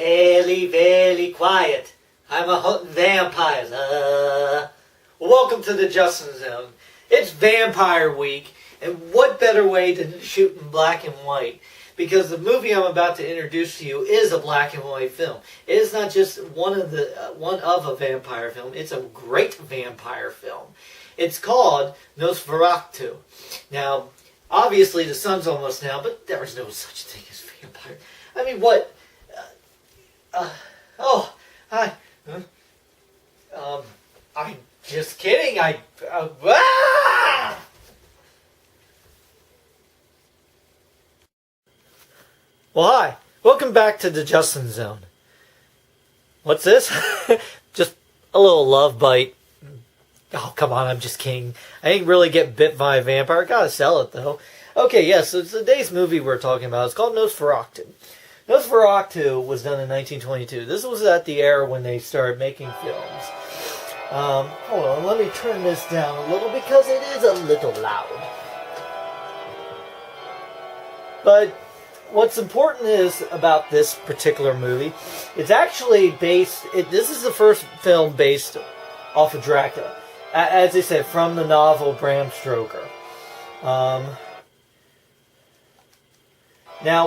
Very, very quiet. I'm a hunting vampires. Welcome to the Justin Zone. It's Vampire Week, and what better way than to shoot in black and white? Because the movie I'm about to introduce to you is a black and white film. It is not just one of a vampire film. It's a great vampire film. It's called Nosferatu. Now, obviously the sun's almost down, but there is no such thing as vampire. I mean, what? Oh, hi. I'm just kidding. Well, hi. Welcome back to the Justin Zone. What's this? Just a little love bite. Oh, come on, I'm just kidding. I didn't really get bit by a vampire. Gotta sell it, though. Okay, yes, so today's movie we're talking about. It's called Nosferatu. Nosferatu was done in 1922. This was at the era when they started making films. Hold on, let me turn this down a little because it is a little loud. But what's important is about this particular movie, it's actually based, this is the first film based off of Dracula. As I said, from the novel Bram Stoker. Now,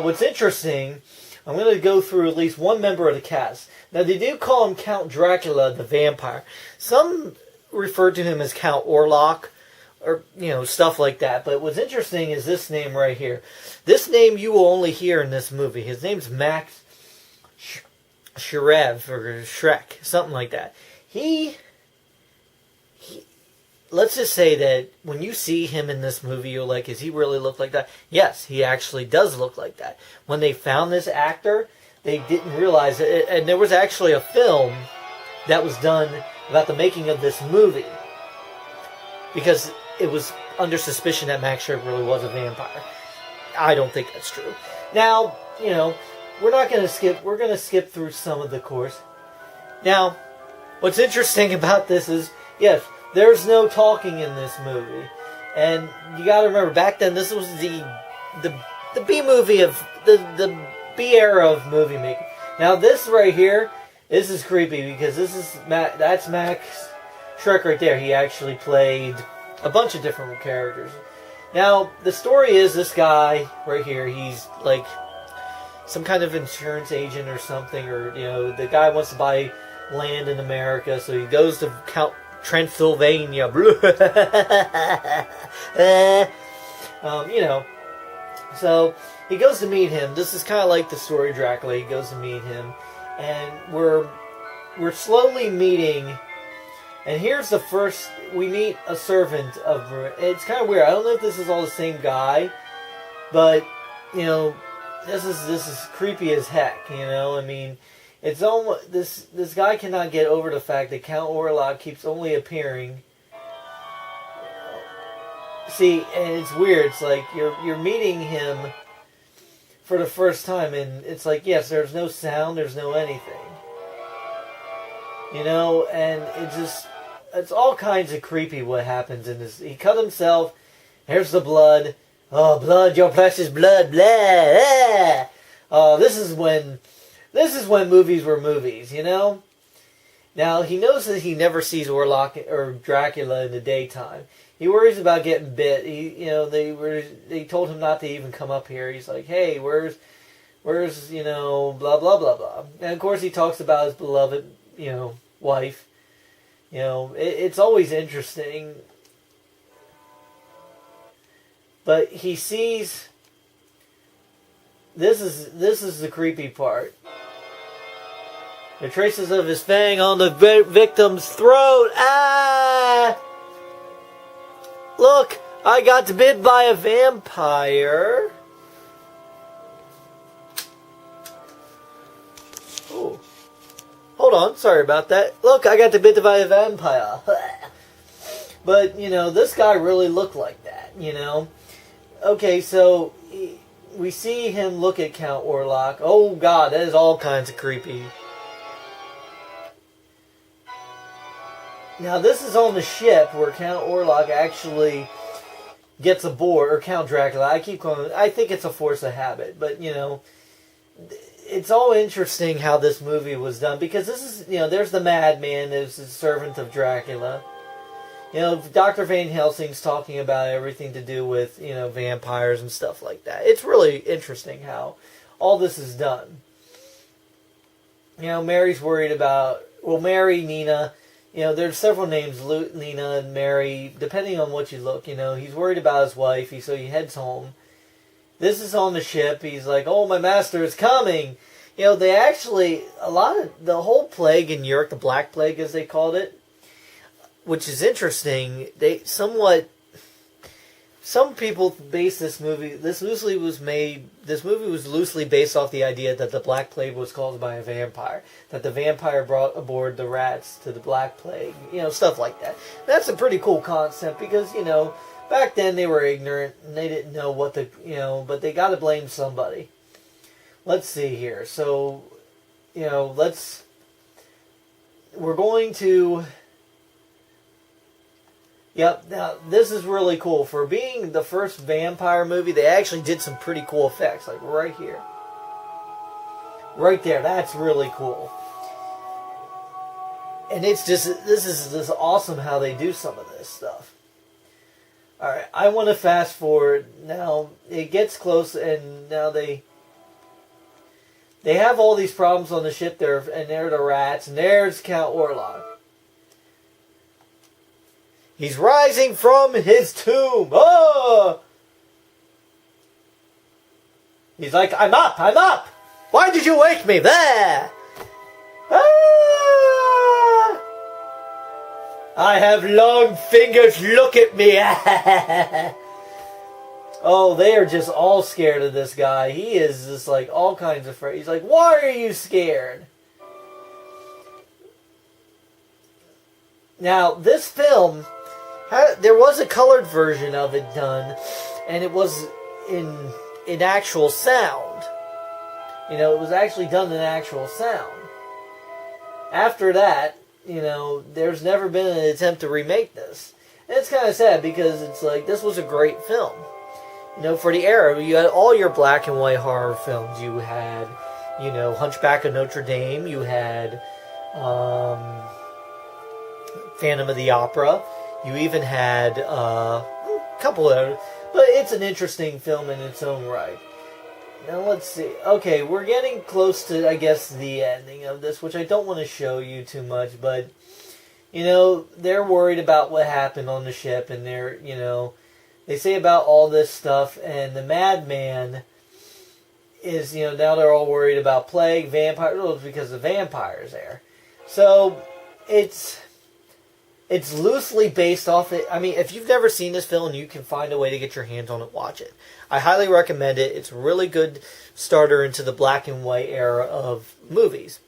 what's interesting, I'm going to go through at least one member of the cast. Now, they do call him Count Dracula the Vampire. Some refer to him as Count Orlok, or, stuff like that. But what's interesting is this name right here. This name you will only hear in this movie. His name's Max Shrev, or Shrek, something like that. Let's just say that when you see him in this movie, you're like, does he really look like that? Yes, he actually does look like that. When they found this actor, they didn't realize it. And there was actually a film that was done about the making of this movie. Because it was under suspicion that Max Shrek really was a vampire. I don't think that's true. Now, we're not going to skip. We're going to skip through some of the course. Now, what's interesting about this is, yes, there's no talking in this movie. And you gotta remember, back then, this was the B-movie of, the B era of movie making. Now, this right here, this is creepy, because that's Max Shrek right there. He actually played a bunch of different characters. Now, the story is this guy right here, he's like some kind of insurance agent or something, or, the guy wants to buy land in America, so he goes to Transylvania. So he goes to meet him. This is kind of like the story of Dracula. He goes to meet him, and we're slowly meeting. And here's the first, we meet a servant of. It's kind of weird. I don't know if this is all the same guy, but this is creepy as heck. I mean. It's almost this guy cannot get over the fact that Count Orlok keeps only appearing. See, and it's weird. It's like you're meeting him for the first time, and it's like, yes, there's no sound, there's no anything. And it's all kinds of creepy what happens in this. He cut himself. Here's the blood. Oh, blood, your precious blood, blah. This is when movies were movies, Now, he knows that he never sees Orlok or Dracula in the daytime. He worries about getting bit. They told him not to even come up here. He's like, hey, where's blah, blah, blah, blah. And, of course, he talks about his beloved, wife. It's always interesting. But he sees... This is the creepy part. The traces of his fang on the victim's throat. Ah! Look, I got bit by a vampire. Oh. Hold on, sorry about that. Look, I got bit by a vampire. But, this guy really looked like that, Okay, so we see him look at Count Orlok. Oh, God, that is all kinds of creepy. Now, this is on the ship where Count Orlok actually gets aboard, or Count Dracula. I keep calling it, I think it's a force of habit, but, it's all interesting how this movie was done, because this is, there's the madman, there's the servant of Dracula. Dr. Van Helsing's talking about everything to do with, vampires and stuff like that. It's really interesting how all this is done. Mary's worried about, Mary, Nina, there's several names, Nina and Mary, depending on what you look, he's worried about his wife, so he heads home. This is on the ship. He's like, oh, my master is coming. They actually, the whole plague in Europe, the Black Plague as they called it, which is interesting, some people base this movie was loosely based off the idea that the Black Plague was caused by a vampire, that the vampire brought aboard the rats to the Black Plague, stuff like that. That's a pretty cool concept, because, back then they were ignorant and they didn't know what but they got to blame somebody. Let's see here. So, we're going to, yep, now this is really cool. For being the first vampire movie, they actually did some pretty cool effects, like right here. Right there, that's really cool. And this is awesome how they do some of this stuff. Alright, I want to fast forward. Now, it gets close, and now they have all these problems on the ship there, and there are the rats, and there's Count Orlok. He's rising from his tomb. Oh! He's like, I'm up! Why did you wake me? There! I have long fingers, look at me! Oh, they are just all scared of this guy. He is just like all kinds of afraid. He's like, why are you scared? Now, this film, there was a colored version of it done, and it was in actual sound. It was actually done in actual sound. After that, there's never been an attempt to remake this. And it's kind of sad, because it's like, this was a great film. For the era, you had all your black and white horror films. You had, Hunchback of Notre Dame. You had Phantom of the Opera. You even had a couple of others. But it's an interesting film in its own right. Now, let's see. Okay, we're getting close to, I guess, the ending of this, which I don't want to show you too much, but, they're worried about what happened on the ship, and they say about all this stuff, and the madman is, now they're all worried about plague, vampires, because the vampires there. So, it's loosely based off it. I mean, if you've never seen this film and you can find a way to get your hands on it, watch it. I highly recommend it. It's a really good starter into the black and white era of movies.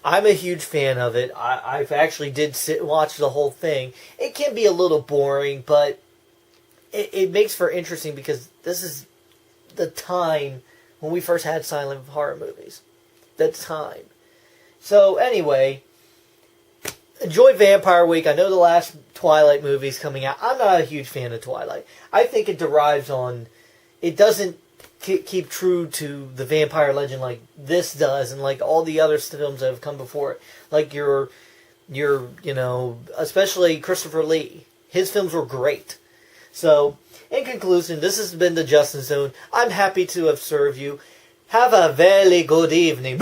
I'm a huge fan of it. I've actually did sit and watch the whole thing. It can be a little boring, but it makes for interesting, because this is the time when we first had silent horror movies. The time. So, anyway, enjoy Vampire Week. I know the last Twilight movie is coming out. I'm not a huge fan of Twilight. I think it derives on... It doesn't keep true to the vampire legend like this does, and like all the other films that have come before it. Like your especially Christopher Lee. His films were great. So, in conclusion, this has been the Justin Zone. I'm happy to have served you. Have a very good evening.